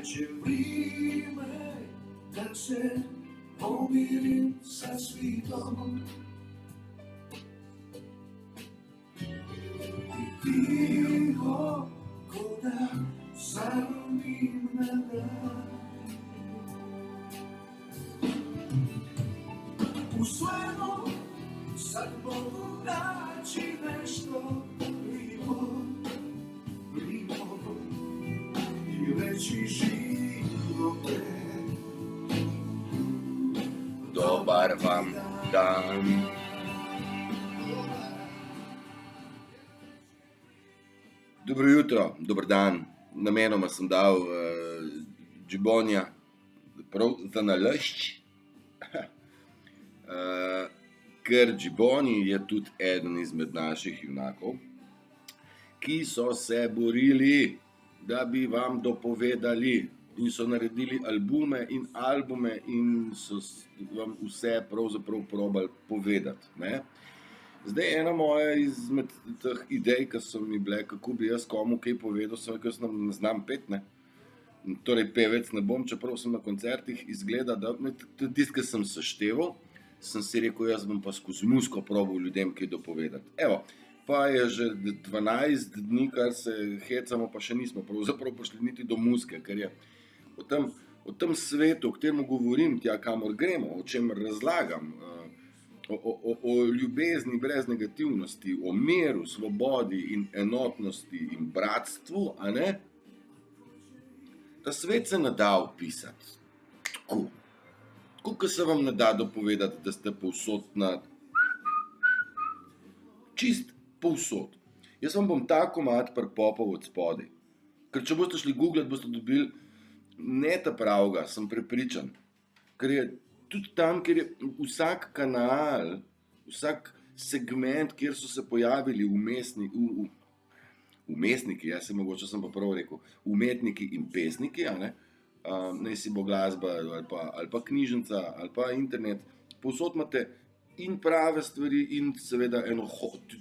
Teče vrime, da se pomirim sa svitom. I tiho, ko da zaronim na dan. U svemu sad mogu naći nešto lipo i reći živote. Dobar vam dan. Dobro jutro, dober dan. Namenoma sem dal džibonja prav za nalašč. Ker džiboni je tudi eden izmed naših junakov, ki so se borili, da bi vam dopovedali, in so naredili albume in so vam vse pravzaprav probali povedati. Ne? Zdaj, ena moja izmed teh idej, ki so mi bile, kako bi jaz komu kaj povedal, sem rekel, jaz ne znam pet, ne. Torej, pevec ne bom, čeprav sem na koncertih, izgleda, da tisti, ki sem sešteval, sem si rekel, jaz bom pa skozi muziko probal ljudem kaj dopovedati. Evo, pa je že 12 dni, kar se hecamo, pa še nismo pravzaprav prišli niti do muzike, ker je o tem svetu, o katerem govorim, tja kamor gremo, o čemer razlagam, o ljubezni brez negativnosti, o miru, svobodi in enotnosti in bratstvu, a ne? Ta svet se ne da opisati. Tako. Tako, ko se vam ne da dopovedati, da ste povsod čist povsod. Jaz vam bom ta komad pripopal od spodaj. Ker če boste šli googlat, boste dobili ne ta pravga, sem prepričan. Ker je tudi tam, kjer je vsak kanal, vsak segment, kjer so se pojavili umestniki, jaz sem mogoče sem pa prav rekel, umetniki in pesniki, a ne? Naj si bo glasba ali pa knjižnica ali pa internet, povsod imate in prave stvari in seveda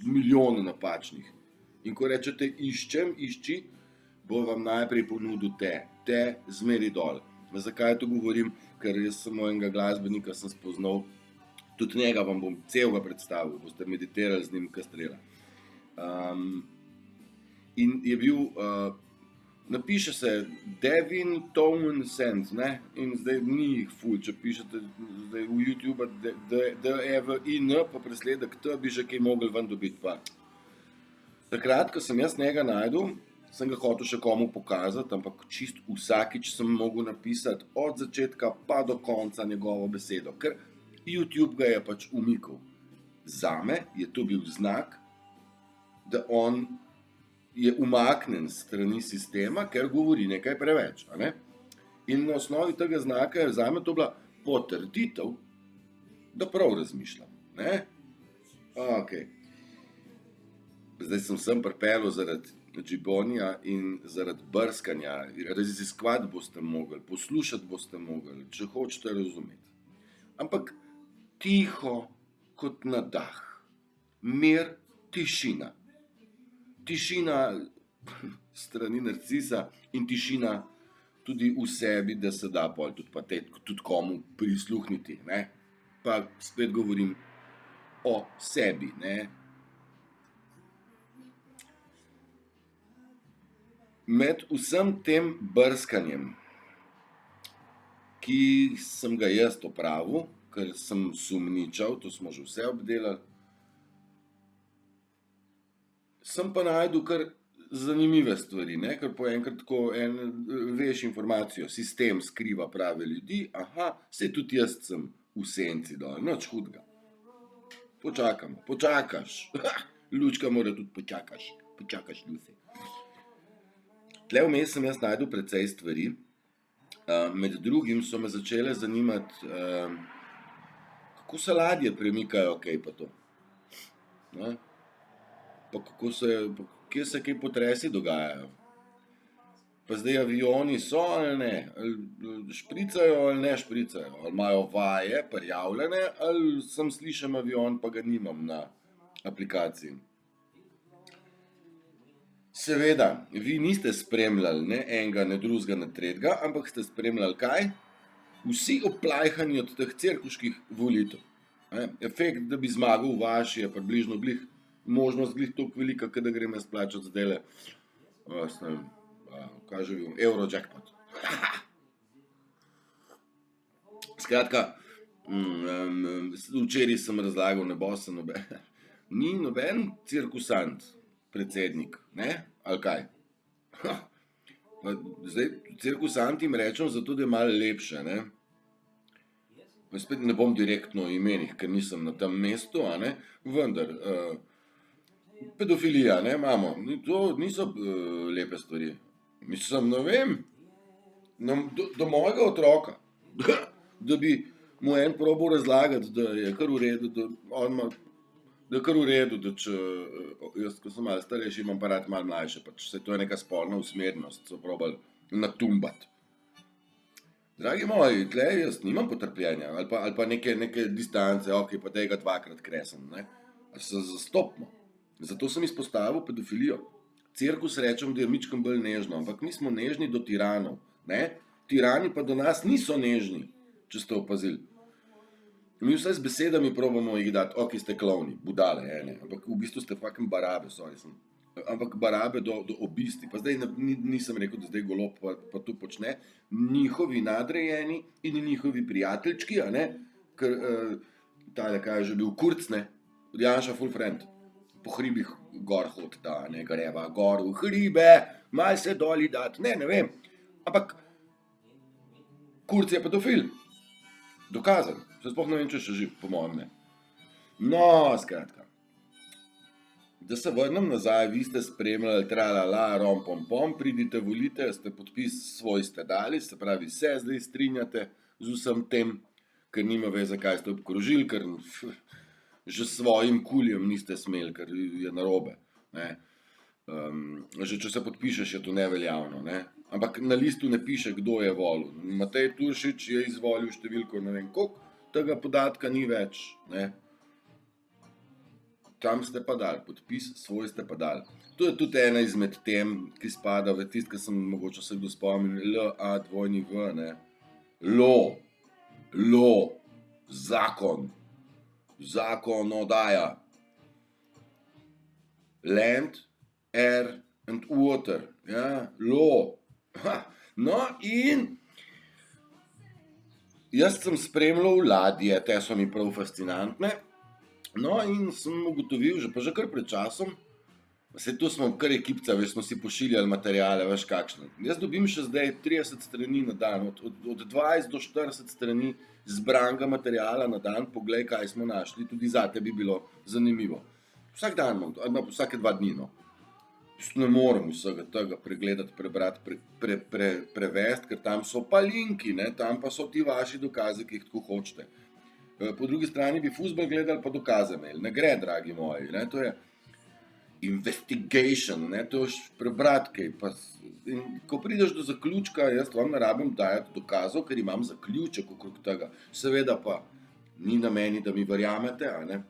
milijone napačnih. In ko rečete išči, bo vam najprej ponudil te zmeri dol. Zakaj to govorim? Ker jaz sem enega glasbenika sem spoznal, tudi njega vam bom celega predstavil, boste meditirali z njim kastrela. In je bil, napiše se Devin Townsend, ne? In zdaj ni jih ful, če pišete zdaj v YouTube D-E-V-I-N, pa presledek T, bi že kaj mogli ven dobiti pa. Takrat, ko sem jaz njega najdel, sem ga hotel še komu pokazati, ampak čist vsakič sem mogel napisati od začetka pa do konca njegovo besedo, ker YouTube ga je pač umikal. Zame je to bil znak, da on je umaknen s strani sistema, ker govori nekaj preveč, a ne? In na osnovi tega znaka je zame to bila potrditev, da prav razmišljam, ne? Okej. Zdaj sem pripeljal zaradi džibonja in zaradi brskanja, raziskovati boste mogli, poslušati boste mogli, če hočete razumeti. Ampak tiho kot nadah, mir, tišina. Tišina strani narcisa in tišina tudi v sebi, da se da pol tudi komu prisluhniti, ne? Pa spet govorim o sebi, ne? Med vsem tem brskanjem, ki sem ga jaz opravil, ker sem sumničal, to smo že vse obdelali, sem pa najdel kar zanimive stvari, ne? Ker po enkrat, ko veš informacijo, sistem skriva prave ljudi, saj tudi jaz sem v senci dol, nič hudega. Počakaš. Lučka mora tudi počakaš, Lucy. Tle vmes sem jaz najdel precej stvari, med drugim so me začele zanimati, kako se ladje premikajo, kaj pa to. Ne? Pa kje se kaj potresi dogajajo. Pa zdaj avioni so ali ne, ali špricajo ali ne špricajo, ali imajo vaje prijavljene, ali sem slišim avion, pa ga nimam na aplikaciji. Seveda, vi niste spremljali ne enega, ne drugega, ne tretjega, ampak ste spremljali kaj? Vsi oplajhani od teh cirkuških volitev. Efekt, da bi zmagal vaš, je približno glih, možnost glih toliko velika, da grem jaz plačati zdajle, kaj že bil, Eurojackpot. Skratka, včeraj sem razlagal, ne bo se noben, ni noben cirkusant, predsednik, ne, ali kaj? Zdaj, cirkusantim rečem zato, da je malo lepše, ne. Spet ne bom direktno o imenih, ker nisem na tem mestu, a ne, vendar, pedofilija, ne, imamo, to niso lepe stvari. Mislim, ne vem, do mojega otroka, da bi mu en probal razlagati, da je kar v redu, da on ima, da je kar v redu, da če, jaz, ko sem malo starejši, imam pa rad malo mlajše, pač se to je neka spolna usmerjenost, so probali natumbati. Dragi moji, tle jaz nimam potrpljenja, ali pa neke distance, ok, pa daj ga dvakrat kresem, ne. Se zastopimo. Zato sem izpostavil pedofilijo. Cirkus rečem, da je mičkeno bolj nežno, ampak mi smo nežni do tiranov, ne. Tirani pa do nas niso nežni, če ste opazili. Mi vse z besedami probamo jih dati, ok, ste klovni, budale, ne, ampak v bistvu ste fucking barabe, sorry sem. Ampak barabe do obisti, pa zdaj nisem rekel, da zdaj Golob pa to počne, njihovi nadrejeni in njihovi prijateljčki, a ne, ker tale, kaj je že bil, Kurz, ne, Janša full friend, po hribih gor hod, da, ne, greva gor v hribe, malo se doli dat, ne vem, ampak Kurz je pedofil, dokazan, se sploh ne vem, če še živ, po mojem ne. No, skratka. Da se vrnem nazaj, vi ste spremljali tralala, rom pom pom, pridite volite, ste podpis svoj ste dali, se pravi, se zdaj strinjate z vsem tem, ker nima veze, kaj ste obkrožili, ker že s svojim kuljem niste smeli, ker je narobe, ne. Že če se podpišeš, je to neveljavno, ne. Ampak na listu ne piše, kdo je volil. Matej Turšič je izvolil številko ne vem koliko, tega podatka ni več, ne. Tam ste pa dali, podpis svoj ste pa dali. To je tudi ena izmed tem, ki spada v tist, ki sem mogoče se kdo spomnil, L-A-2-V, ne. Zakon, zakonodaja. Land, air and water, ja, No, in jaz sem spremljal ladje, te so mi prav fascinantne. No, in sem ugotovil, že kar pred časom, saj tu smo kar ekipca, veš, smo si pošiljali materiale, veš kakšne. Jaz dobim še zdaj 30 strani na dan, od 20 do 40 strani zbranega materiala na dan, poglej, kaj smo našli, tudi zate bi bilo zanimivo. Vsak dan imam, ali vsake 2 dni, no. Ne morem vsega tega pregledati, prebrati, prevesti, ker tam so pa linki, ne, tam pa so ti vaši dokazi, ki jih tako hočete. Po drugi strani bi fuzbol gledali, pa dokaze imeli. Ne gre, dragi moji, ne, to je investigation, ne, to je prebrati kaj. Pa, in ko prideš do zaključka, jaz vam ne rabim dajati dokazov, ker imam zaključek okrog tega. Seveda pa ni na meni, da mi verjamete, a ne.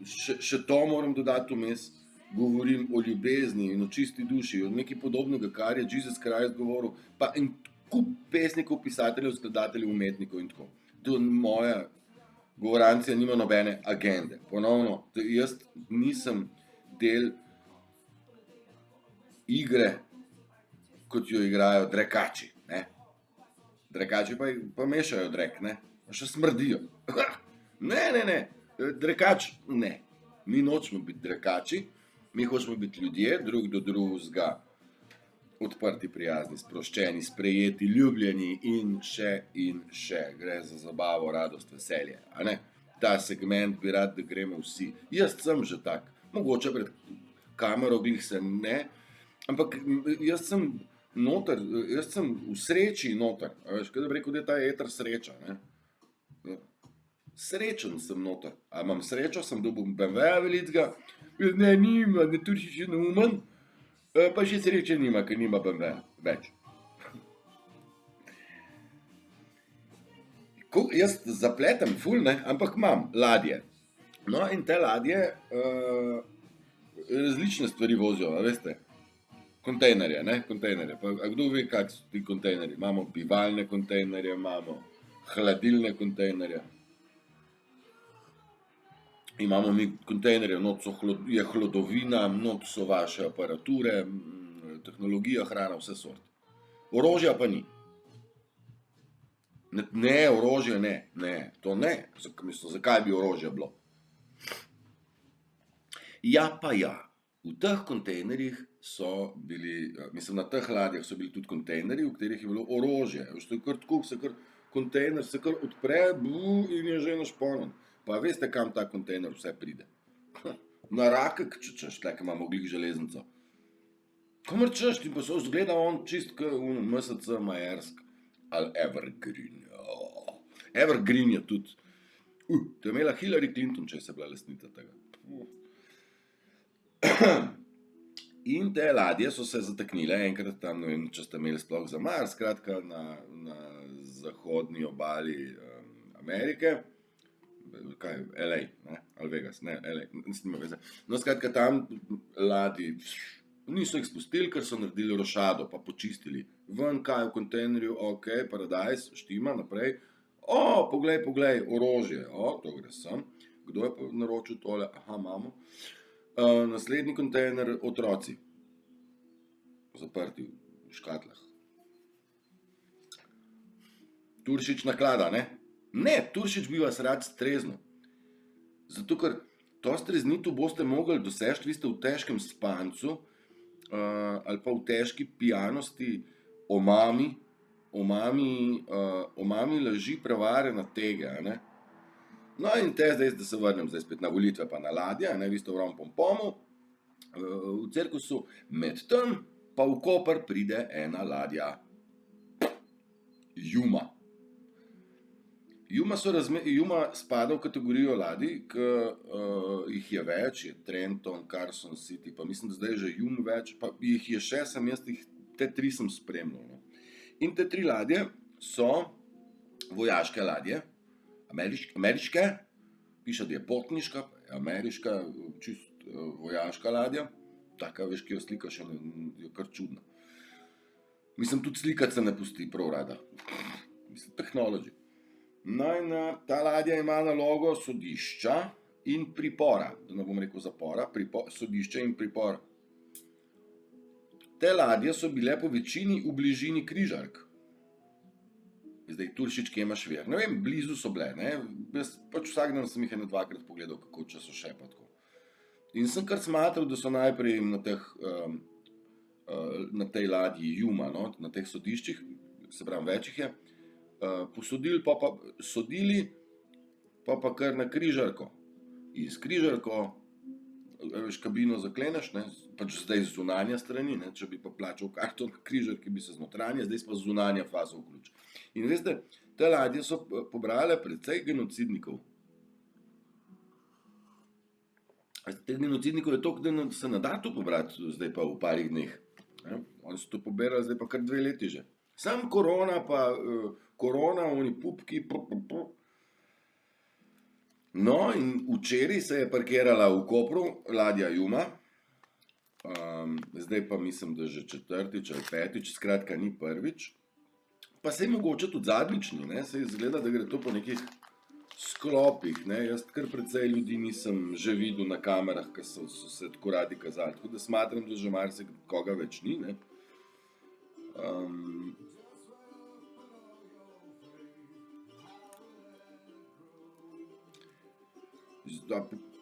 Še to moram dodati vmes, govorim o ljubezni in o čisti duši, o nekaj podobnega, kar je Jesus Christ govoril, pa in kup pesnikov, pisateljev, skladateljev, umetnikov in tako. To moja govorancija nima nobene agende. Ponovno, jaz nisem del igre, kot jo igrajo drekači, ne. Drekači pa mešajo drek, ne, pa še smrdijo. Ne, drekač ne. Mi nočemo biti drekači, mi hočemo biti ljudje, drug do drugega, odprti, prijazni, sproščeni, sprejeti, ljubljeni in še. Gre za zabavo, radost, veselje, a ne. Ta segment bi rad, da gremo vsi. Jaz sem že tak, mogoče pred kamero glih se ne, ampak jaz sem noter, jaz sem v sreči noter, a veš, kaj da bi rekel, da je ta eter sreča, ne. Srečen sem noter, a imam srečo, sem dobil BMW-ja velikega, ne, nima, ne Turšič je neumen, pa še sreče nima, ker nima BMW-ja več. Jaz zapletem ful, ne, ampak imam ladje. No, in te ladje različne stvari vozijo, a veste. Kontejnerje, ne, kontejnerje. Pa, a kdo ve, kak so ti kontejnerji? Imamo bivalne kontejnerje, imamo hladilne kontejnerje. Imamo mi kontejnerje, not je hlodovina, not so vaše aparature, tehnologija, hrana, vse sort. Orožja pa ni. Ne, orožje ne, to ne. Mislim, zakaj bi orožje bilo? Ja, pa ja. V teh kontejnerjih so bili, mislim, na teh ladjah so bili tudi kontejnerji, v katerih je bilo orožje. Veš, to je kar tako, kontejner se kar odpre in je že našponen. Pa veste, kam ta kontejner vse pride? Na Rakek, če češ, tle, imamo glih železnico. Kamor češ, ti pa so zgleda on čist k MSC Majersk ali Evergreen. Evergreen je tudi. To je imela Hillary Clinton, če se bila lastnica tega. In te ladje so se zataknile enkrat tam, ne vem, če ste imeli sploh zamar, skratka na zahodni obali Amerike, kaj, LA, ne, ali Vegas, ne, LA, nima veze. No, skratka, tam ladji niso jih spustili, ker so naredili rošado, pa počistili. Ven, kaj v kontejnerju, ok, Paradise, štima, naprej. Poglej, orožje, to gre sem. Kdo je pa naročil tole? Aha, imamo. Naslednji kontejner, otroci. Zaprti v škatlah. Turšič naklada, ne? Ne, Turšič bi vas rad streznil. Zato, ker to streznitev boste mogli doseči, vi ste v težkem spancu ali pa v težki pijanosti, omami laži, prevare, natege, ne? No in zdaj, da se vrnem zdaj spet na volitve pa na ladje, ne, vi ste v Rompompomu, v cirkusu, medtem pa v Koper pride ena ladja. Juma. Juma spada v kategorijo ladij, ki jih je več, je Trenton, Carson City, pa mislim, da zdaj že Jum več, pa jih je še, te 3 sem spremljal, no. In te 3 ladje so vojaške ladje, ameriške, piše, da je potniška, ameriška, čist vojaška ladja, taka, veš, ki jo slikaš, je kar čudna. Mislim, tudi slikati se ne pusti prav rada. Mislim, technology. No in ta ladja ima nalogo sodišča in pripora, da ne bom rekel zapora, sodišče in pripor. Te ladje so bile po večini v bližini križark. Zdaj, Turšič, kje imaš ver? Ne vem, blizu so bile, ne? Jaz pač vsak dan sem jih 1-2 pogledal, kako če so še pa tako. In sem kar smatral, da so najprej na tej ladji Juma, no, na teh sodiščih, se pravim, več jih je, posodili, sodili, pa kar na križarko. In s križarko, veš, kabino zakleneš, ne, pač zdaj z zunanja strani, ne, če bi pa plačal karto na križarki, bi se z notranje, zdaj pa z zunanja faza vključi. In veste, te ladje so pobrale precej genocidnikov. Teh genocidnikov je toliko, da se ne da to pobrati zdaj pa v parih dneh. Oni so to pobirali zdaj pa kar 2 leti že. Sam korona pa, oni pupki, No in včeraj se je parkirala v Kopru ladja Juma, zdaj pa mislim, da že 4. ali 5, skratka ni prvič. Pa sej mogoče tudi zadnjič ni, ne, sej izgleda, da gre to po nekih sklopih, ne, jaz kar precej ljudi nisem že videl na kamerah, ki so se tako radi kazali, tako da smatram, da že marsikoga več ni, ne.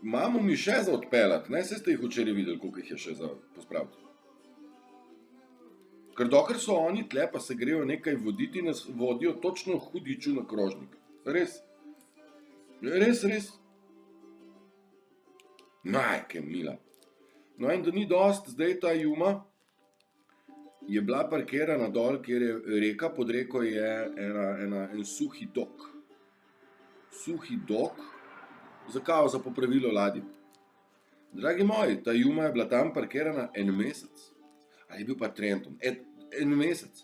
Imamo mi še za odpeljati, ne, saj ste jih včeraj videli, koliko jih je še za pospraviti. Ker dokler so oni tle, pa se grejo nekaj voditi, nas vodijo točno v Hudiču na krožnik. Res. Res. Majke mila. No in da ni dost, zdaj ta Juma je bila parkirana dol, kjer je reka, pod reko je en suhi dok. Suhi dok, za popravilo ladij. Dragi moji, ta Juma je bila tam parkirana 1 mesec. Ali je bil pa Trenton? 1 mesec.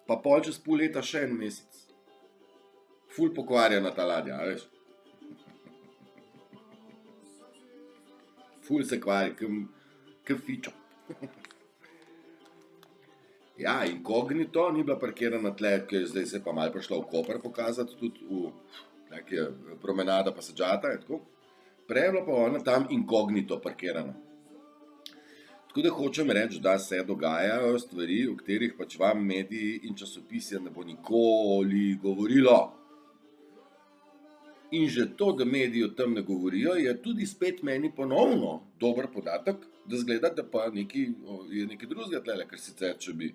Pa pol čez pol leta še 1 mesec. Ful pokvarjena ta ladja, a veš. ful se kvari, ke fičo. Ja, inkognito ni bila parkirana tle, ker zdaj se je pa malo prišla v Koper pokazati, tudi tlek je promenada pa Sežata, je tako. Prej je bila pa ona tam inkognito parkirana. Tako da hočem reči, da se dogajajo stvari, o katerih pač vam mediji in časopisi ne bo nikoli govorilo. In že to, da mediji o tem ne govorijo, je tudi spet meni ponovno dober podatek, da zgleda, da pa je nekaj drugega tlele, ker sicer, če bi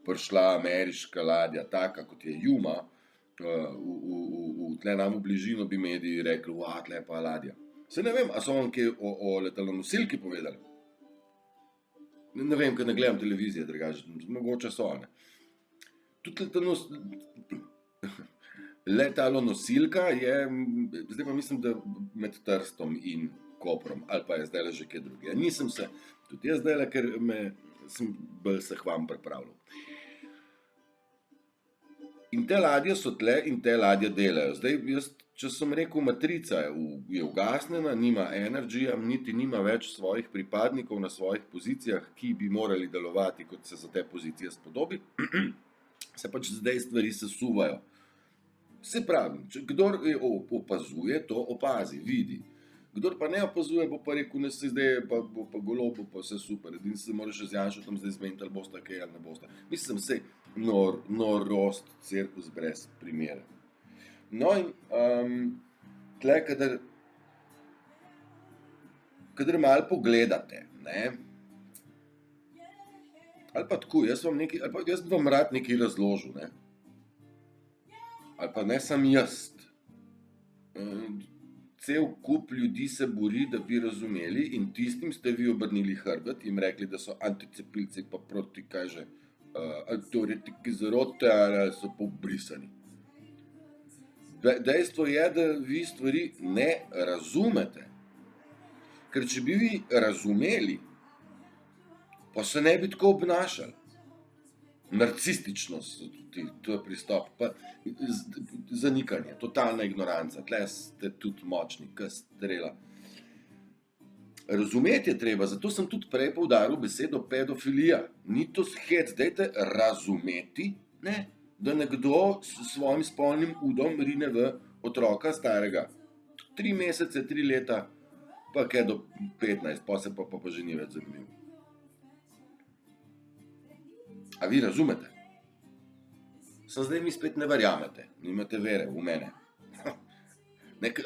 prišla ameriška ladja, taka kot je Yuma, tle nam v bližino, bi mediji rekli, tle pa ladja. Se ne vem, a so vam kaj o letalonosilki povedali? Ne vem, ker ne gledam televizije, drugače, mogoče so, ne. Tudi letalonosilka je, zdaj pa mislim, da med Trstom in Koprom, ali pa je zdajle že kaj druge. Nisem se, tudi jaz zdajle, ker sem bolj se k vam pripravljal. In te ladje so tle in te ladje delajo. Zdaj, jaz, če sem rekel, matrica je ugasnjena, nima energyja, niti nima več svojih pripadnikov na svojih pozicijah, ki bi morali delovati, kot se za te pozicije spodobi, se pač zdaj stvari sesuvajo. Se pravi, kdor opazuje, to opazi, vidi. Kdor pa ne opazuje, bo pa rekel, ne se zdaj, bo pa golo, bo pa vse super. Edin se moraš z Janšotom zdaj zmeniti, ali bosta kaj, ali ne bosta. Mislim, sej norost, cirkus brez primere. No in tle, kadar malo pogledate, ne, ali pa tako, jaz vam rad nekaj razložil, ne, ali pa ne sam jaz. Cel kup ljudi se bori, da bi razumeli, in tistim ste vi obrnili hrbet in rekli, da so anticepilci pa proti, kaj že, teoretiki zarote, ali so pobrisani. Dejstvo je, da vi stvari ne razumete. Ker če bi vi razumeli, pa se ne bi tako obnašali. Narcističnost, to je pristop, pa zanikanje, totalna ignoranca, tle ste tudi močni, kot strela. Razumeti je treba, zato sem tudi prej poudaril besedo pedofilija. Ni to hec, dajte razumeti, ne, da nekdo s svojim spolnim udom rine v otroka starega 3 mesece, 3 leta, pa kaj do 15, pa se pa že ni več zanimiv. A vi razumete? Sem zdaj mi spet ne verjamete, nimate vere v mene.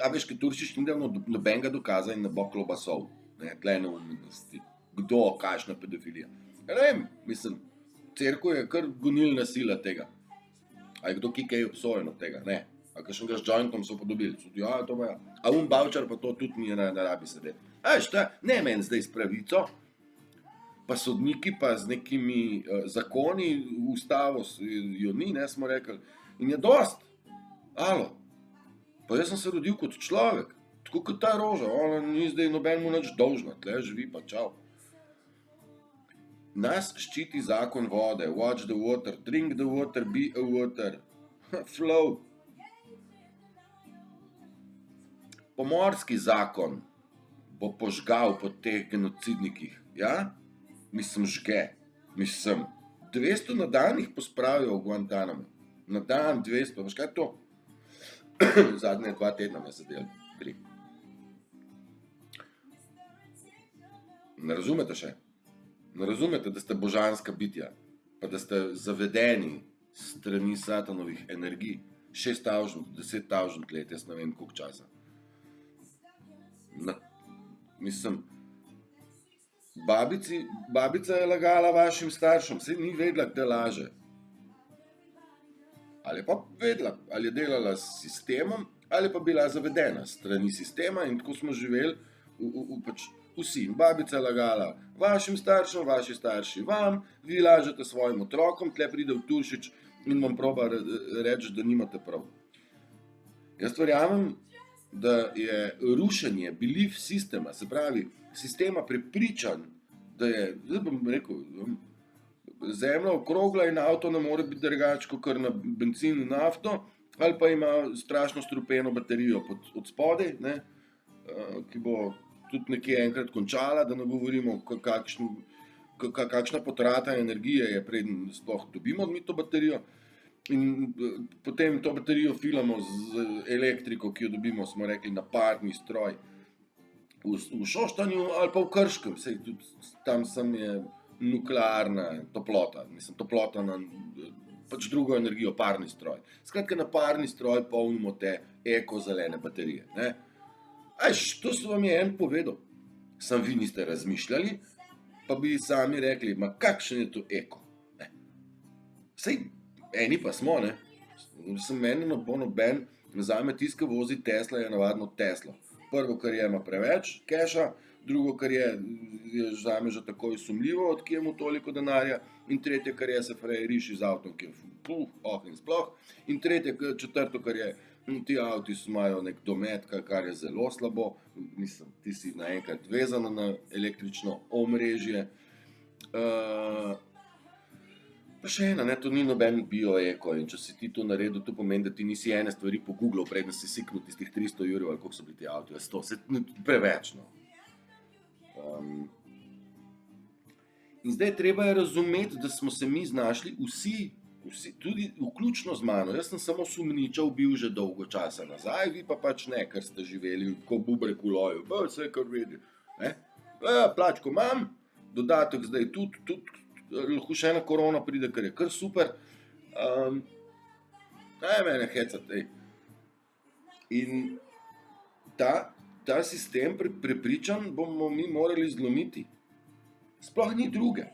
A veš, ki Turšič ni dal nobenega dokaza in ne bo klobasov, ne, tle neumnosti. Kdo, kakšna pedofilija? Ja ne vem, mislim, cerkev je kar gonilna sila tega. A je kdo kaj obsojen od tega? Ne. A kakšnega s jointom so podobili? Ja, to pa ja. A Bavčar pa to tudi ni na rabi sedeti. A veš, ne meni zdaj s pravico, pa sodniki pa z nekimi zakoni, ustavo jo ni, ne, smo rekli, in je dost. Alo, pa jaz sem se rodil kot človek, tako kot ta roža, ona ni zdaj nobenemu nič dolžna, tle živi pa čau. Nas ščiti zakon vode, watch the water, drink the water, be a water, flow. Pomorski zakon bo požgal po teh genocidnikih, ja? Mislim, žge. Mislim, 200 na dan jih pospravijo v Guantanamo. Na dan 200, veš kaj je to? Zadnje 2 tedna me zadeli, 3. Ne razumete še? Ne razumete, da ste božanska bitja, pa da ste zavedeni strani satanovih energij. 6.000, 10.000 let, jaz ne vem koliko časa. Mislim, babica je lagala vašim staršem, saj ni vedela, kdaj laže. Ali pa vedela, ali je delala s sistemom, ali pa bila zavedena strani sistema in tako smo živeli pač vsi. Babica je lagala vašim staršem, vaši starši vam, vi lažete svojim otrokom, tle pride v Turšič in vam proba reči, da nimate prav. Jaz verjamem, da je rušenje belief sistema, se pravi, sistema prepričanj, da je, zdaj bom rekel, zemlja okrogla in avto ne more biti drugače kot na bencin in nafto, ali pa ima strašno strupeno baterijo od spodaj, ne, ki bo tudi nekje enkrat končala, da ne govorimo, kakšna potrata energije je, preden sploh dobimo mi to baterijo. In potem to baterijo filamo z elektriko, ki jo dobimo, smo rekli, na parni stroj v Šoštanju ali pa v Krškem, saj tudi tam sem je nuklearna toplota, mislim, toplota na pač drugo energijo, parni stroj. Skratka, na parni stroj polnimo te ekozelene baterije, ne. To se vam je en povedal, samo vi niste razmišljali, pa bi sami rekli, ma kakšen je to eko, ne. Saj eni pa smo, ne. Meni ne bo noben, zame tisti, ki vozi Tesla, je navadno Tesla. Prvo, kar je, ima preveč keša, drugo, kar je zame že takoj sumljivo, od kje mu toliko denarja, in tretje, kar je, se frajeriši z avtom, ki je in sploh, in tretje, četrto, kar je, ti avti imajo nek domet, kar je zelo slabo, mislim, ti si naenkrat vezan na električno omrežje. Pa še ena, ne, to ni noben bioeko, in če si ti to naredil, to pomeni, da ti nisi ene stvari pogooglal, preden si siknil tistih 300 €, ali koliko so bili ti avti, 100, preveč, no. In zdaj treba je razumeti, da smo se mi znašli vsi, tudi vključno z mano. Jaz sem samo sumničav bil že dolgo časa nazaj, vi pa pač ne, ker ste živeli ko bubrek v loju, vse je kar v redu, ne. Plačko imam, dodatek zdaj tudi, lahko še ena korona pride, kar je kar super. Mene hecat, In ta sistem, prepričan, bomo mi morali zlomiti. Sploh ni druge.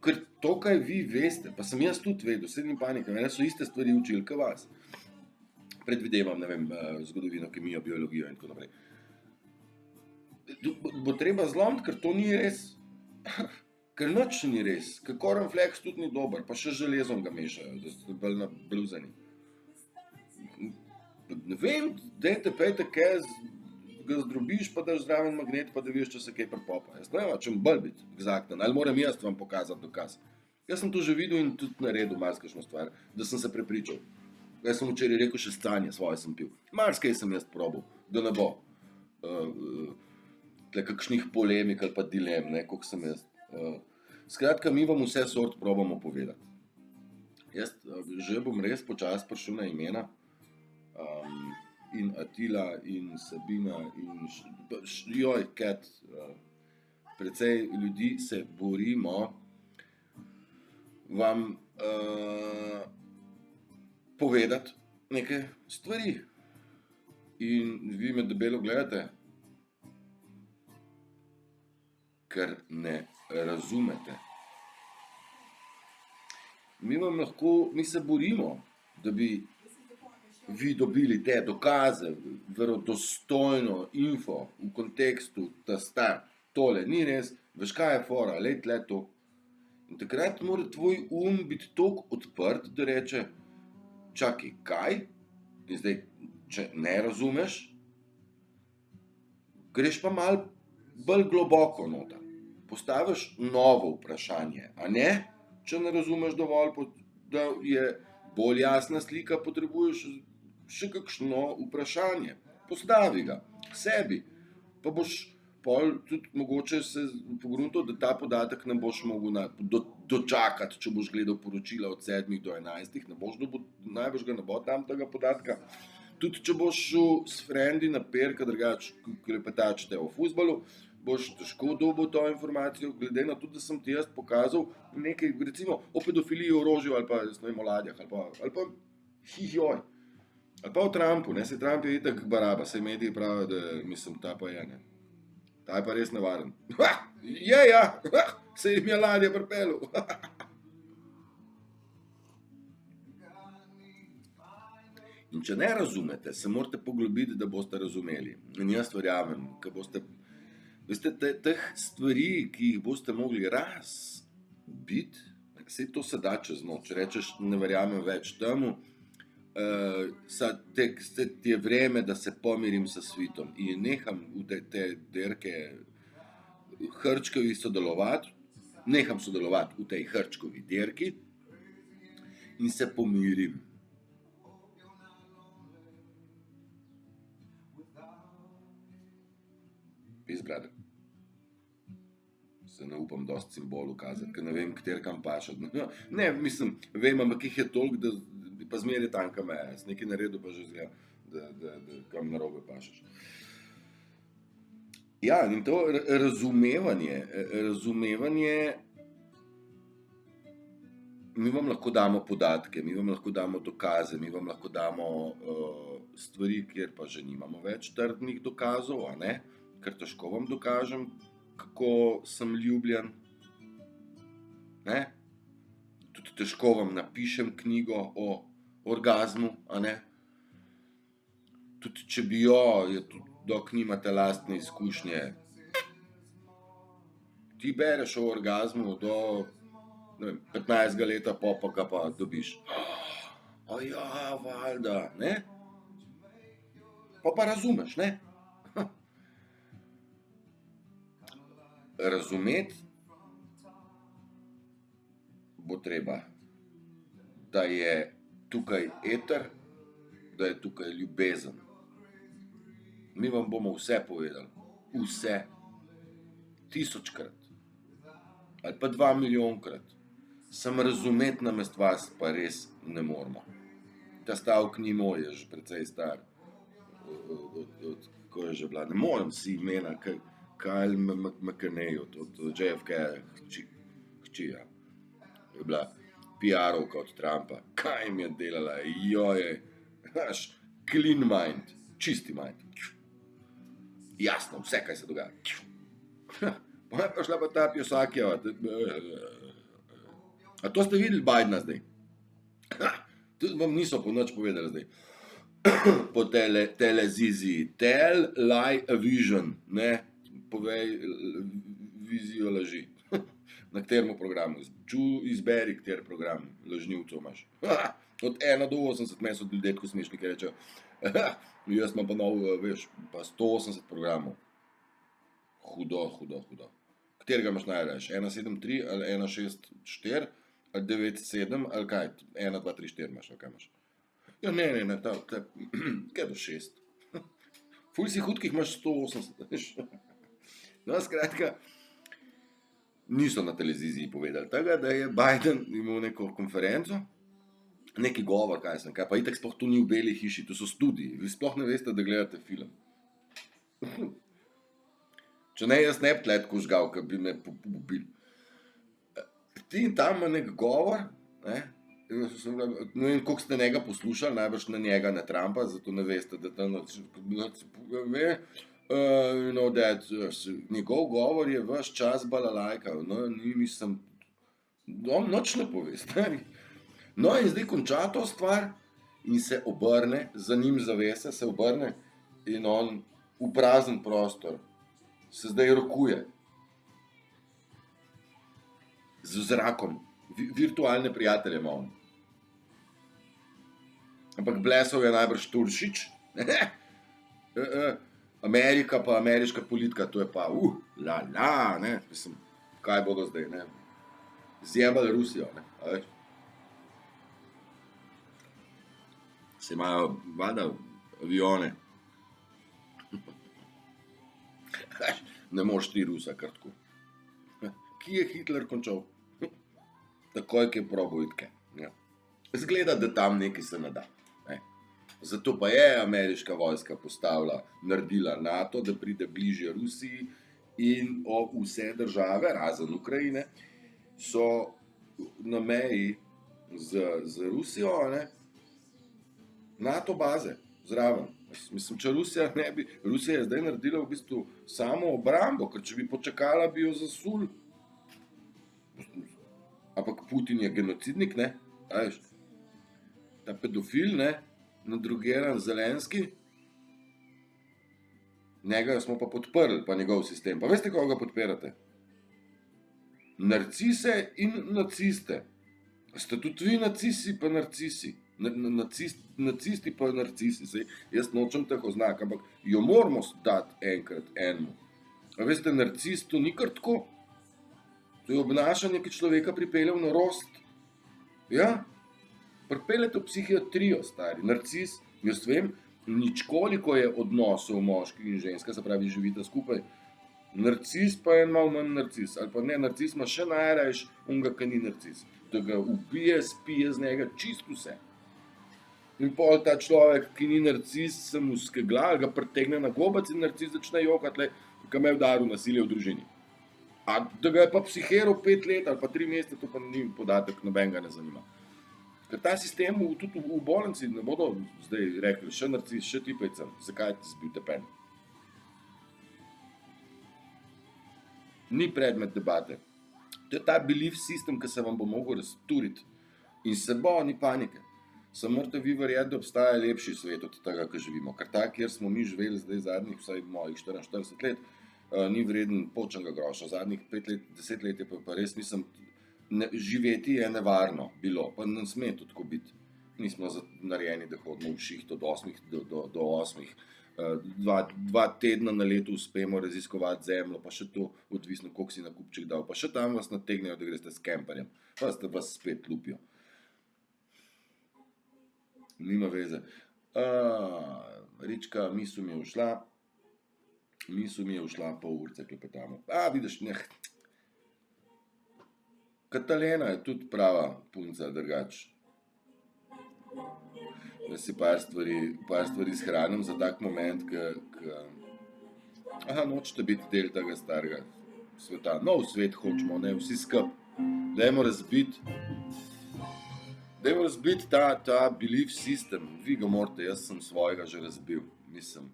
Ker to, kaj vi veste, pa sem jaz tudi vedel, saj ni panike, mene so iste stvari učili, kot vas. Predvidevam, ne vem, zgodovino, kemijo, biologijo in tako naprej. Bo treba zlomiti, ker to ni res. Ker nič ni res, ker cornflakes tudi ni dober, pa še železom ga mešajo, da ste bolj nabluzani. Ne vem, dajte, pejte kaj, ga zdrobiš, pa daš zraven magnet, pa da vidiš, če se kaj prepopa. Jaz ne vem, če bolj biti egzakten, ali moram jaz vam pokazati dokaz. Jaz sem to že videl in tudi naredil marsikšno stvar, da sem se prepričal. Jaz sem včeraj rekel, še stanje svoje sem pil. Marsikaj sem jaz probal, da ne bo tle kakšnih polemik ali pa dilem, ne, koliko sem jaz. Skratka, mi vam vse sort probamo povedati. Jaz že bom res počasi prišel na imena, in Atila, in Sabina, in Kat, precej ljudi se borimo vam povedati neke stvari. In vi me debelo gledate, ker ne razumete. Mi se borimo, da bi vi dobili te dokaze, verodostojno info v kontekstu, da sta tole ni res, veš kaj je fora, lej tle to. In takrat mora tvoj biti toliko odprt, da reče, čakaj, kaj? In zdaj, če ne razumeš, greš pa malo bolj globoko noter. Postaviš novo vprašanje, a ne? Če ne razumeš dovolj, da je bolj jasna slika, potrebuješ še kakšno vprašanje. Postavi ga sebi, pa boš pol tudi mogoče se pogruntal, da ta podatek ne boš mogel dočakati, če boš gledal poročila od 7 do 11, najbrž ga ne bo tam tega podatka. Tudi če boš šel s frendi na perka, drugače klepetačite o fuzbalu, boš težko dobil to informacijo, glede na to, da sem ti jaz pokazal nekaj, recimo o pedofiliji, orožju ali pa, ne vem, o ladjah, ali pa hihjoj. Ali pa o Trumpu, ne, se Trump je itak baraba, se mediji pravijo, da mislim, ta pa je, ne. Ta je pa res nevaren. Se jim je ladja pripeljal. In če ne razumete, se morate poglobiti, da boste razumeli. In jaz verjamem, ko boste, veste, teh stvari, ki jih boste mogli razbiti, saj to se da čez noč, rečeš, ne verjamem več temu, ti je vreme, da se pomirim sa svitom in neham v te derke hrčkovi sodelovati, neham sodelovati v tej hrčkovi derki in se pomirim. Peace, brother. Se ne upam dosti simbolov kazati, ker ne vem, kateri kam pašati. No, ne, mislim, vem, ampak jih je toliko, da pa zmeraj tanka meja. Jaz nekaj naredil, pa že zgleda, da kam narobe pašeš. Ja, in to razumevanje, mi vam lahko damo podatke, mi vam lahko damo dokaze, mi vam lahko damo stvari, kjer pa že nimamo več trdnih dokazov, a ne? Ker težko vam dokažem, kako sem ljubljen, ne? Tudi težko vam napišem knjigo o orgazmu, a ne? Tudi če bi jo, je tudi, dok nimate lastne izkušnje. Ti bereš o orgazmu do, ne vem, 15. leta, pa ga pa dobiš. A ja, valjda, ne? Pa razumeš, ne? Razumeti bo treba, da je tukaj eter, da je tukaj ljubezen. Mi vam bomo vse povedali. Vse. 1000-krat. Ali pa 2 milijonkrat. Samo razumeti namesto vas pa res ne moramo. Ta stavek ni moj, je že precej star. Kako je že bila? Ne morem si imena, Kyle McEnany od JFK hči, ja. Je bila PR-ovka od Trumpa. Kaj jim je delala? Joje. Clean mind. Čisti mind. Jasno, vse, kaj se dogaja. Pa je prišla pa ta Pjosakjeva. A to ste videli Bidena zdaj? Tudi vam niso po noč povedali zdaj. Po televiziji. Television, ne? Povej vizijo laži. Na katerem programu? Izberi, kateri program lažnivcev imaš. Od 1 do 80 meni so ljudje tako smešni, ki rečejo, jaz imam pa nov, veš, pa 180 programov. Hudo. Katerega imaš najrajši? 173 ali 164 ali 97 ali kaj? 1, 2, 3, 4 imaš, ali kaj imaš? Ja, ne, kaj do 6? Ful si hud, ki jih imaš 180, veš. No, skratka, niso na televiziji povedali tega, da je Biden imel neko konferenco, neki govor, kaj, pa itak sploh to ni v Beli hiši, to so studiji, vi sploh ne veste, da gledate film. Če ne, jaz ne bi tle tako žgal, ker bi me pobil. Ti tam ima nek govor, ne vem, koliko ste njega poslušali, najbrž na njega, ne Trumpa, zato ne veste, da tam njegov govor je ves čas balalajka, no, mislim, on nič ne pove, stari. No, in zdaj konča to stvar in se obrne, za njim zavese se obrne in on v prazen prostor se zdaj rokuje. Z zrakom. Virtualne prijatelje ima on. Ampak blesal je najbrž Turšič. Amerika pa ameriška politika, to je pa ne, mislim, kaj bodo zdaj, ne. Zjebali Rusijo, ne, a veš. Se imajo, valjda, avione. Ne moš ti Rusa kar tako. Ki je Hitler končal? Takoj, ki je probal itke. Ja. Zgleda, da tam nekaj se ne da. Ne. Zato pa je ameriška vojska naredila NATO, da pride bližje Rusiji in vse države, razen Ukrajine, so na meji z Rusijo, ne, NATO baze zraven. Mislim, če Rusija je zdaj naredila v bistvu samo obrambo, ker če bi počakala, bi jo zasul. Ampak Putin je genocidnik, ne, a veš, ta pedofil, ne, nadrogeran Zelenski, njega smo pa podprli, pa njegov sistem. Pa veste, koga podpirate? Narcise in naciste. Ste tudi vi nacisi pa narcisi. Nacisti pa narcisi, sej, jaz nočem teh oznak, ampak jo moramo dati enkrat enemu. A veste, narcis to ni kar tako. To je obnašanje, ki človeka pripelje v norost. Ja, pripeljete v psihiatrijo, stari. Narcis, jaz vem, nič koliko je odnosov moški in ženska, se pravi, živita skupaj, Narcis pa je malo manj narcis, ali pa ne, narcis ima še najrajš unga, ki ni narcis. Da ga ubije, spije z njega čisto vse. In pol ta človek, ki ni narcis, se mu skegla, ga pritegne na gobec in narcis začne jokati, ki me je udaril nasilje v družini. A da ga je pa psihiral 5 let ali pa 3 mesece, to pa ni podatek, nobenega ne zanima. Ker ta sistem tudi v bolnici ne bodo zdaj rekli, še narcis, še tipejcem, zakaj ti zbil tepen. Ni predmet debate. To je ta belief system, ki se vam bo mogel razturiti. In se bo, ni panike. Samo morate vi verjeti, da obstaja lepši svet od tega, ki živimo. Ker ta, kjer smo mi živeli zdaj zadnjih vsaj mojih 44 let, ni vreden počnega groša. Zadnjih 5 let, 10 let je pa res nisem, živeti je nevarno bilo, pa ne sme to tako biti. Nismo narejeni, da hodimo v šiht od 8 do 8. 2 tedna na leto uspemo raziskovati zemljo, pa še to odvisno, koliko si na kupček dal, pa še tam vas nategnejo, da greste s kemperjem, pa vas spet lupijo. Nima veze. Rička, misel mi je ušla, pol urce klepetamo. Vidiš, Katalena je tudi prava punca, drugač. Da si par stvari shranim za tak moment, nočete biti del tega starega sveta. Nov svet hočemo, ne, vsi skup. Dajmo razbiti ta belief system. Vi ga morate, jaz sem svojega že razbil. Mislim,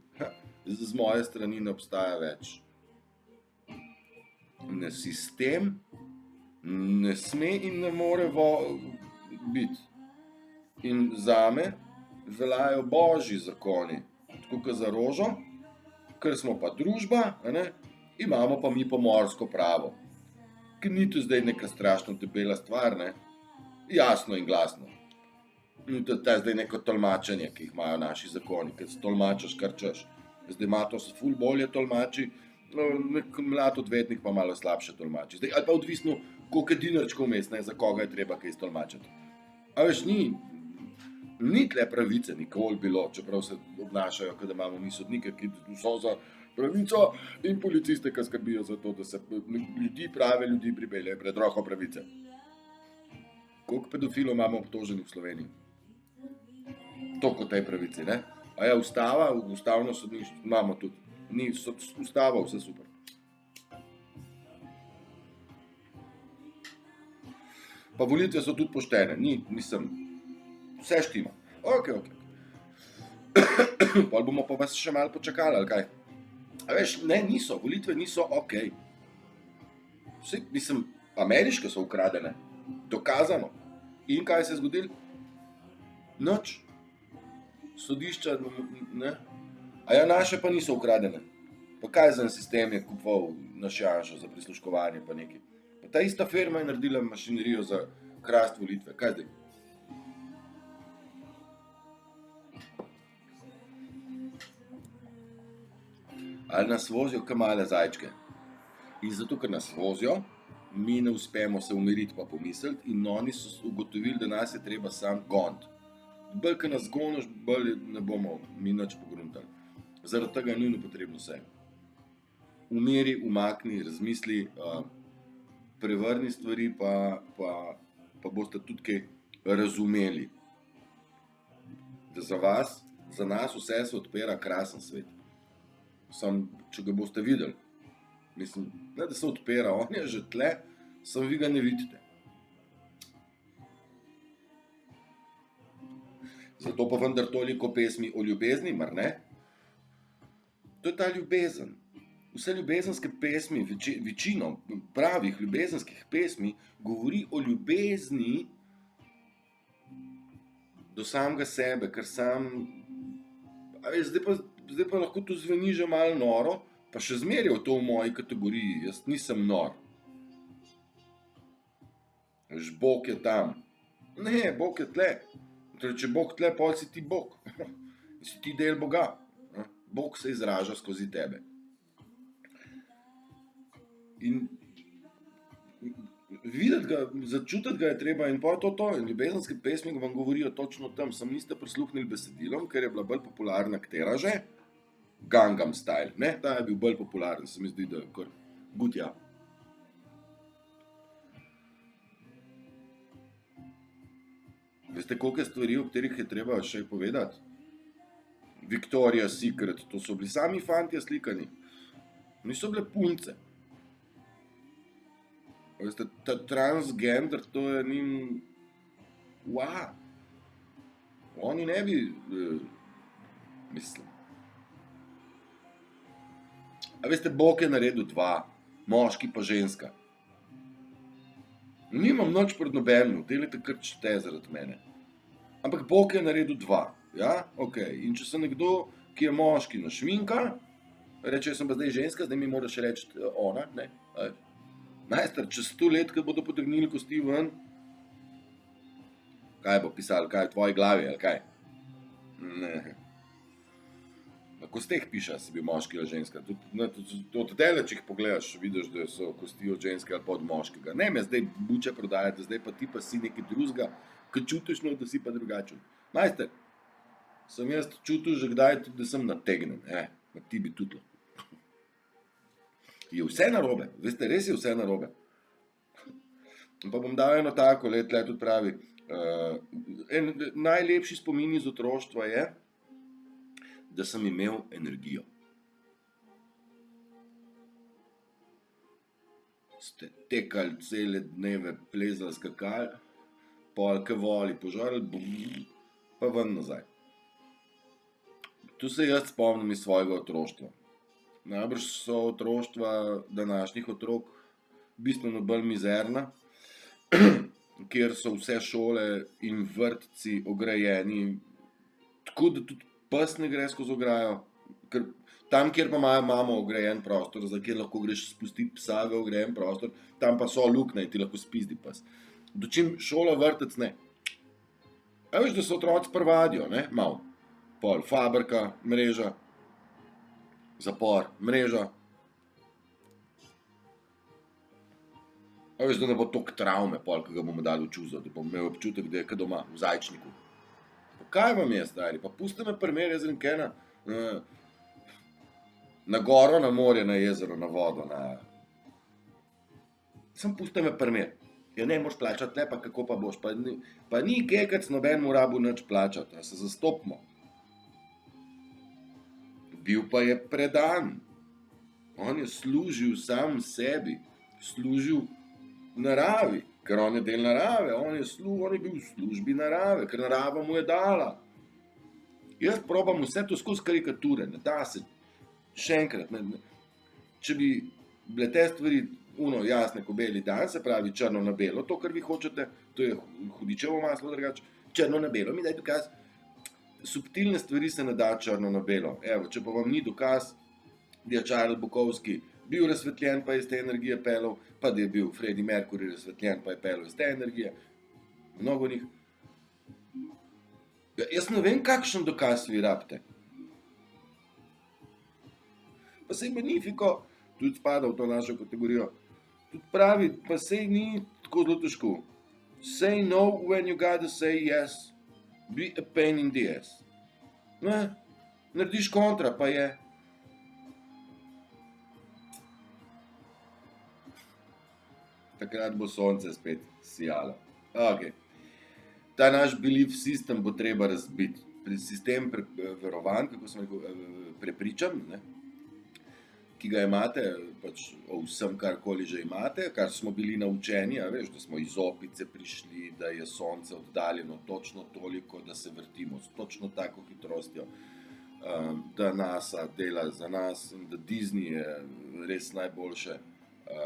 z moje strani ne obstaja več. Sistem ne sme in ne more biti. In zame veljajo božji zakoni, tako kot za rožo, ker smo pa družba, imamo pa mi pomorsko pravo, ki ni to zdaj neka strašno debela stvar, jasno in glasno. Ni to zdaj neko tolmačenje, ki jih imajo naši zakoni, ker se tolmačaš, kar češ. Zdaj ima to se ful bolje tolmači, nek mlad odvetnik pa malo slabše tolmači. Zdaj, ali pa odvisno, koliko je dinarčkov vmes, za koga je treba kaj stolmačiti. A veš, ni tle pravice nikoli bilo, čeprav se obnašajo, da imamo mi sodnike, ki so za pravico, in policiste, ki skrbijo za to, da se prave ljudi pripelje pred roko pravice. Koliko pedofilov imamo obtoženih v Sloveniji? Toliko tej pravici, ne? A je ustavno sodništvo, imamo tudi. Ni ustava, vse super. Pa volitve so tudi poštene, vse štima. Ok. Pol bomo pa vas še malo počakali, ali kaj? A veš, volitve niso ok. Ameriške so ukradene, dokazano. In kaj se je zgodilo? Nič. Sodišča, naše pa niso ukradene. Pa kaj za en sistem je kupoval naš Janšo za prisluškovanje pa nekaj. Pa ta ista firma je naredila mašinerijo za krast volitve. Kaj zdaj? Ali nas vozijo kot male zajčke. In zato, ker nas vozijo, mi ne uspemo se umiriti pa pomisliti in oni so ugotovili, da nas je treba sam goniti. Bolj, ko nas goniš, bolj ne bomo mi nič pogruntali. Zaradi tega je nujno potrebno vse. Umiri, umakni, razmisli, prevrni stvari, pa boste tudi kaj razumeli. Da za nas vse se odpira krasen svet. Sam, če ga boste videli, mislim, ne da se odpira, on je že tle, samo vi ga ne vidite. Zato pa vendar toliko pesmi o ljubezni, mar ne? To je ta ljubezen. Vse ljubezenske pesmi, večino pravih ljubezenskih pesmi govori o ljubezni do samega sebe, ker zdaj pa lahko to zveni že malo noro, pa še zmeraj je to v moji kategoriji, jaz nisem nor. Bog je tam. Ne, Bog je tle. Torej, če Bog tle, potem si ti Bog. Si ti del Boga. Bog se izraža skozi tebe. In videti ga, začutiti ga je treba in pa to. In ljubezenske pesmi vam govorijo točno o tem, samo niste prisluhnili besedilom, ker je bila bolj popularna katera že. Gangnam Style, ne, ta je bil bolj popularen, se mi zdi, da je kar good, ja. Veste, koliko je stvari, o katerih je treba še povedati? Victoria's Secret, to so bili sami fantje slikani, niso bile punce. Veste, ta transgender, to je njim, oni ne bi, mislim. A veste, Bog je naredil dva, moški pa ženska. Nimam nič pred nobenim, delajte kar čete zaradi mene. Ampak Bog je naredil dva, ja, okej. In če se nekdo, ki je moški, našminka, reče, jaz sem pa zdaj ženska, zdaj mi moraš reči ona, ne. Majster, čez 100 let, ko bodo potegnili kosti ven, kaj bo pisalo, kaj v tvoji glavi, ali kaj? Ne. Na kosteh piše, si bil moški ali ženska. Od tele, če jih pogledaš, vidiš, da so kosti od ženske ali pa od moškega. Ne me zdaj buče prodajati, zdaj pa ti pa si nekaj drugega, ko čutiš, no, da si pa drugačen. Majster, sem jaz čutil že kdaj tudi, da sem nategnen, ti bi tudi lahko. Je vse narobe, veste, res je vse narobe. Pa bom dal eno tako, tle tudi pravi, najlepši spomin iz otroštva je, da sem imel energijo. Ste tekali cele dneve, plezali, skakali, polke voli, požarili, pa ven nazaj. Tu se jaz spomnim iz svojega otroštva. Najbrž so otroštva današnjih otrok bistveno bolj mizerna, kjer so vse šole in vrtci ograjeni, tako da tudi pes ne gre skozi ograjo, ker tam, kjer pa imamo ograjen prostor, za kjer lahko greš spustiti psa v ograjen prostor, tam pa so luknje in ti lahko spizdi pes. Dočim šola, vrtec ne. A veš, da se otroci prvadijo, ne, malo. Pol fabrika, mreža, zapor, mreža. A veš, da ne bo toliko travme, pol, ki ga bomo dali v čuzo, da bom imel občutek, da je kaj doma, v zajčniku. Kaj vam je, stari? Pa pusti me primer, jaz grem kaj na goro, na morje, na jezero, na vodo, Sem pusti me primer. Ja, ne moraš plačati, ne, pa kako pa boš, pa ni kekac nobenemu rabu nič plačati, a se zastopimo. Bil pa je predan. On je služil sam sebi, služil naravi, ker on je del narave, on je bil v službi narave, ker narava mu je dala. Jaz probam vse to skozi karikature, ne da se, še enkrat, če bi bile te stvari jasne ko beli dan, se pravi črno na belo, to, kar vi hočete, to je hudičevo maslo drugače, črno na belo, mi daj dokaz, subtilne stvari se ne da črno na belo. Evo, če pa vam ni dokaz, da je Charles Bukowski bil razsvetljen, pa je iz te energije pelal, pa da je bil Freddie Mercury razsvetljen, pa je pelal iz te energije. Mnogo njih. Ja, jaz ne vem, kakšen dokaz vi rabite. Pa sej Magnifico tudi spada v to našo kategorijo. Tudi pravi, pa sej ni tako zelo težko. Say no when you gotta say yes. Be a pain in the ass. Ne, narediš kontra, pa je. Takrat bo sonce spet sijalo. Ok. Ta naš belief system bo treba razbiti. Sistem verovanj, kako sem rekel, prepričanj, ne, ki ga imate, pač o vsem, karkoli že imate, kar smo bili naučeni, a veš, da smo iz opice prišli, da je sonce oddaljeno točno toliko, da se vrtimo s točno tako hitrostjo, da NASA dela za nas in da Disney je res najboljše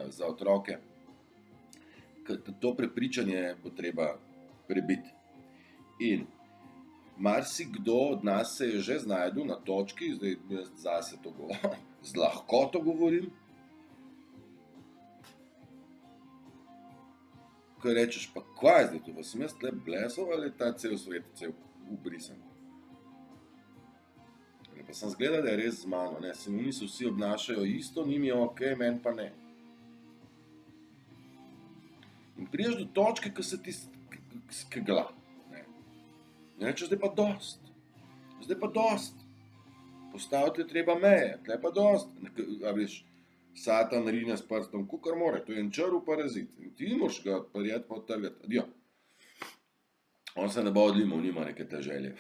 za otroke. To prepričanje bo treba prebiti. In marsikdo od nas se je že znajdel na točki, zdaj jaz zase to z lahkoto govorim, ko rečeš, pa kva je zdaj to, pa sem jaz tle blesel ali ta cel svet cel ubrisan. Pa sem zgledal, da je res z mano, ne, se oni se vsi obnašajo isto, njim je ok, meni pa ne. In priješ do točke, ko se ti skegla. In rečeš, zdaj pa dost. postaviti je treba meje, tle pa dost. A veš, Satan rine s prstom, kukor more, to je en črv parazit. In ti moraš ga prijeti pa odtrgati. Adijo. On se ne bo odlimal, nima neke te želje.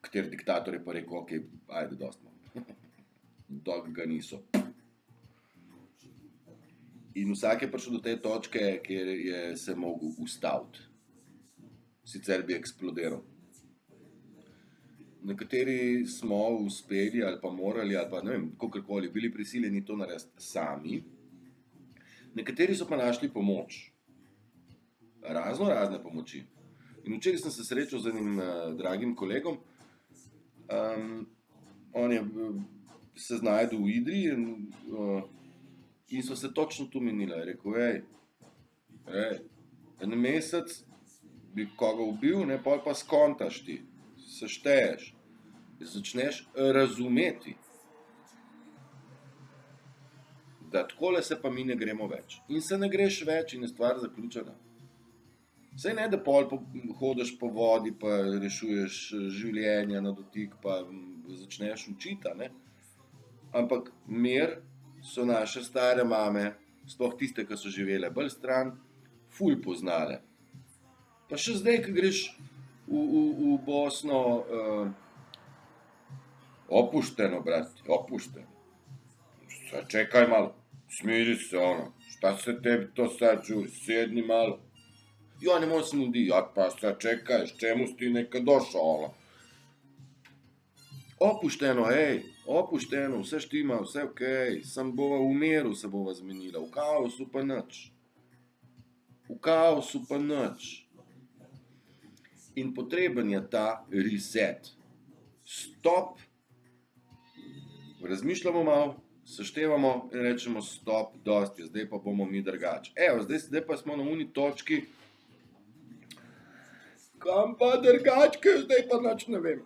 Kateri diktator je pa rekel, ok, ajde, dost imam. Dok ga niso. In vsak je prišel do te točke, kjer je se mogel ustaviti. Sicer bi eksplodiral. Nekateri smo uspeli ali pa morali, ali pa ne vem, kakorkoli, bili prisiljeni to narediti sami. Nekateri so pa našli pomoč. Razne pomoči. In včeraj sem se srečal z enim dragim kolegom. On je se znajdel v Idriji in so se točno tu menila. Je rekel, en mesec bi koga ubil, ne, pol pa skontaš ti, sešteješ, začneš razumeti, da takole se pa mi ne gremo več. In se ne greš več in je stvar zaključena. Saj ne, da pol hodiš po vodi, pa rešuješ življenja na dotik, pa začneš učiti, ne? Ampak mir so naše stare mame, sploh tiste, ki so živele bolj stran, ful poznale. Pa še zdaj, ko greš v Bosno, opušteno, brat, opušteno. Čekaj malo, smiri se ono, šta se tebi to sad čuli, sedni malo. Ja, ne morem se nudi, ja pa sad čekaj, s čemu si ti nekaj došao, ono. Opušteno, opušteno, vse štima, vse okej, sam bova v miru se bova zmenila, v kaosu pa nič. V kaosu pa nič. In potreben je ta reset. Stop, razmišljamo malo, seštevamo in rečemo stop, dosti, zdaj pa bomo mi drugače. Evo, zdaj pa smo na uni točki, kam pa drugačke, zdaj pa nič ne vem.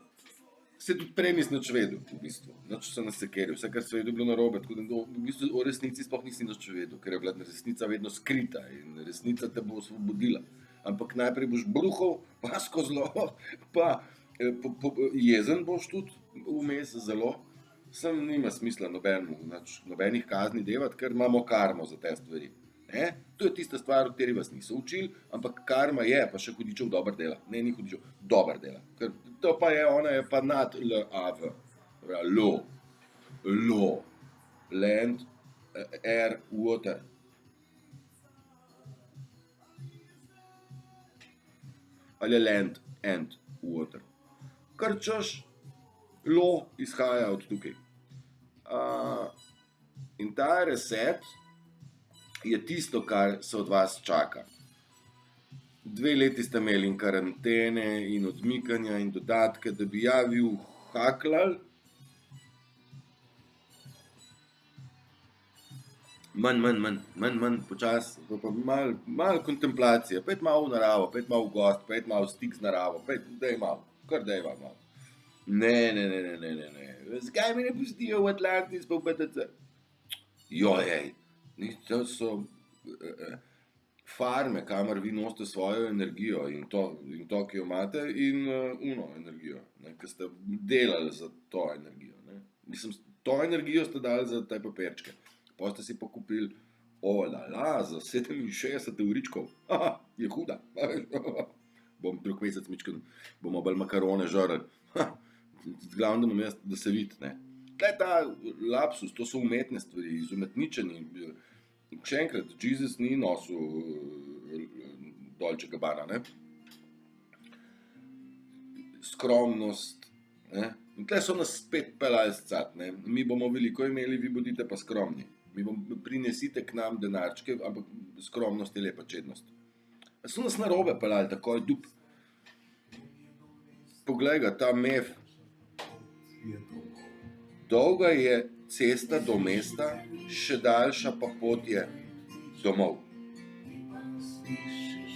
Se tudi prej nisem nič vedel, v bistvu. Nič sem nasekeril, vse, kar sem vedel, bilo narobe, tako da v bistvu o resnici sploh nisem nič vedel, ker je bila resnica vedno skrita in resnica te bo osvobodila. Ampak najprej boš bruhal, pa skozlo, pa jezen boš tudi vmes zelo. Sem nima smisla nobenih kazni devati, ker imamo karmo za te stvari. To je tista stvar, o kateri vas niso učili, ampak karma je, pa še hudičev dober dela. Ne, ni hudičev, dober dela. Ker to pa je, ona je pa nad L-A-V. Lo. Land, air, water. Ali je land and water. Kar češ, lo izhaja od tukaj. In ta reset je tisto, kar se od vas čaka. 2 leti ste imeli in karantene in odmikanja in dodatke, da bi javil haklal. Manj, počas, pa malo kontemplacije, pojdi malo v naravo, pojdi malo v gost, pojdi malo v stik z naravo, daj malo, kar dajva malo. Ne. Zakaj mi ne pustijo v Atlantis pa v BTC? Jojej, to so farme, kamor vi nosite svojo energijo in to, ki jo imate, in energijo, ki ste delali za to energijo. Mislim, to energijo ste dali za te papirčke. Pa ste si pa kupili, za 67 euričkov. Je huda. Bom drug mesec mičken, bomo bolj makarone žrli. Glavno nam je, da se vidi, ne. Tle ta lapsus, to so umetne stvari, izumetničeni. Še enkrat, Jezus ni nosil Dolce Gabbana, ne. Skromnost, ne. In tle so nas spet pelali scat, ne. Mi bomo veliko imeli, vi bodite pa skromni. Prinesite k nam denarčke, ampak skromnost je lepa čednost. So nas narobe pelali, takoj dup. Poglej ga, ta mef. Dolga je cesta do mesta, še daljša pa pot je domov.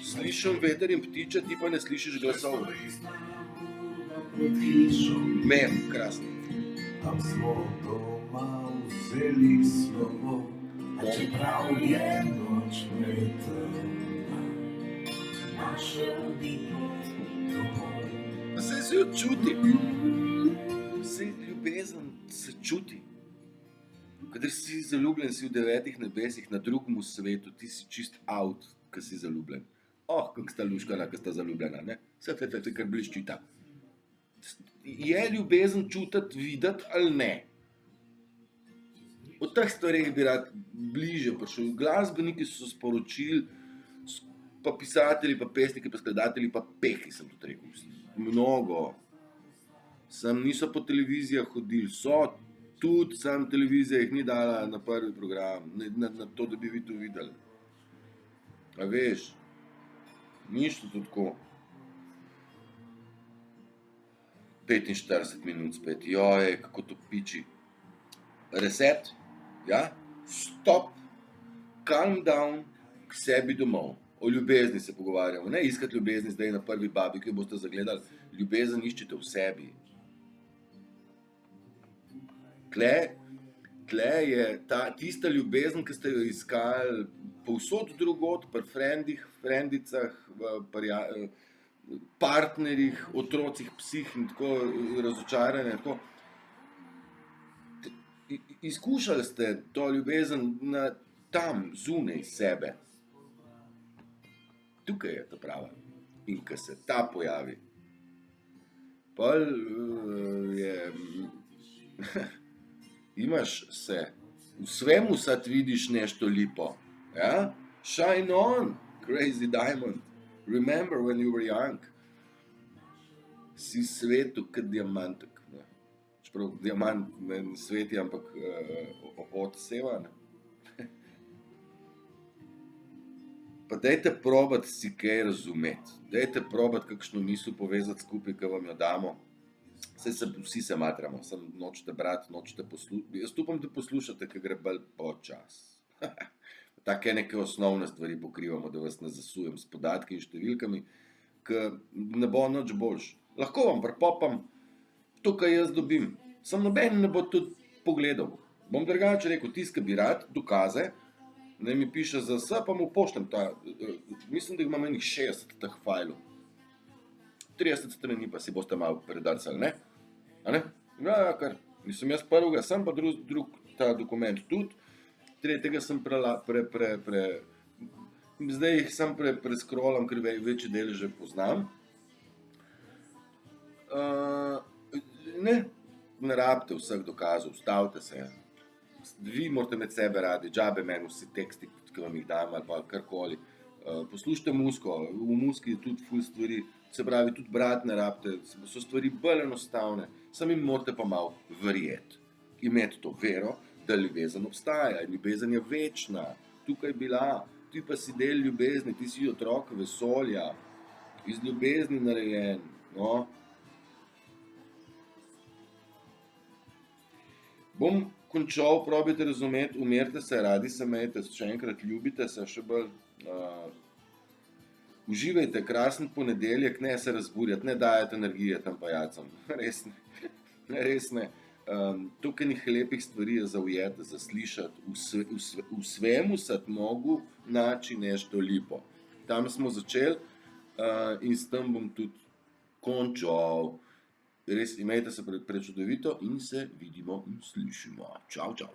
Slišim veter in ptiče, ti pa ne slišiš glasov. Mef, krasno. Tam smo doma vzeli slovo, a čeprav je noč metrna, našel bi pot domov. Pa se jo čuti. Se ljubezen se čuti. Kadar si zaljubljen, si v 9 nebesih, na drugem svetu, ti si čist out, ko si zaljubljen. Kako sta luškana, ko sta zaljubljena, ne? Vse te kar bliščita. Je ljubezen čutiti, videti ali ne? O teh stvareh bi rad bliže prišel. Glasbeniki so sporočili, pa pisatelji, pa pesniki, pa skladatelji, pa pehi, sem tudi rekel. Mnogo. Sam niso po televizijah hodili, so tudi, sam televizija jih ni dala na prvi program, na to, da bi vi to videli. A veš, nič to tako. 45 minut spet, joj, kako to piči. Reset, ja, stop, calm down, k sebi domov. O ljubezni se pogovarjamo, ne iskati ljubezni zdaj na prvi babi, ki jo boste zagledali. Ljubezen iščite v sebi. Tle je tista ljubezen, ki ste jo iskali povsod drugod, pri frendih, frendicah, partnerjih, otrocih, psih in tako razočarane. Izkušali ste to ljubezen tam, zunaj sebe. Tukaj je ta prava. In ko se ta pojavi, pol je... Imaš se, v svemu sad vidiš nešto lipo. Ja? Shine on, crazy diamond. Remember when you were young. Si svetu kot diamantek. Ne? Čeprav diamant ne sveti, ampak odseva. Ne? Pa dajte probati si kaj razumeti. Dajte probati kakšno misel povezati skupaj, ki vam jo damo. Vsi se matramo, sem nočete brati, nočete poslušati. Jaz upam, da poslušate, ki gre bolj počas. Take neke osnovne stvari pokrivamo, da vas ne zasujem s podatki in številkami, ki ne bo nič boljš. Lahko vam prepopam to, kar jaz dobim. Sam noben ne bo tudi pogledal. Bom drugače rekel, tisti, ki bi rad dokaze, naj mi piše za vse, pa mu pošljem ta, mislim, da imam enih 60 teh fajlov. 30 strani pa si boste malo predarcali, ne? A ne? Ja, kar. Mislim, jaz prvega sem, pa drug ta dokument tudi. Tretjega sem zdaj jih sem prescrollam, ker večji del že poznam. Ne rabite vseh dokazov, ustavite se. Vi morate med sebe radi, džabe meni vsi teksti, ki vam jih dam ali pa karkoli. Poslušajte muziko, v muziki je tudi ful stvari, se pravi, tudi brati ne rabite, so stvari bolj enostavne, sami morate pa malo verjeti, imeti to vero, da ljubezen obstaja, ljubezen je večna, tukaj bila, ti pa si del ljubezni, ti si otrok vesolja, iz ljubezni narejen, no. Bom končal, probajte razumeti, umirite se, radi se imejte, še enkrat ljubite se, še bolj, uživajte, krasen ponedeljek, ne se razburjati, ne dajati energije tam pajacom, res ne. Tukaj nekaj lepih stvari je za ujeti, za slišati, v svemu sad mogu naći nešto lipo. Tam smo začeli in s tem bom tudi končal. Res imejte se prečudovito in se vidimo in slišimo. Čau, čau.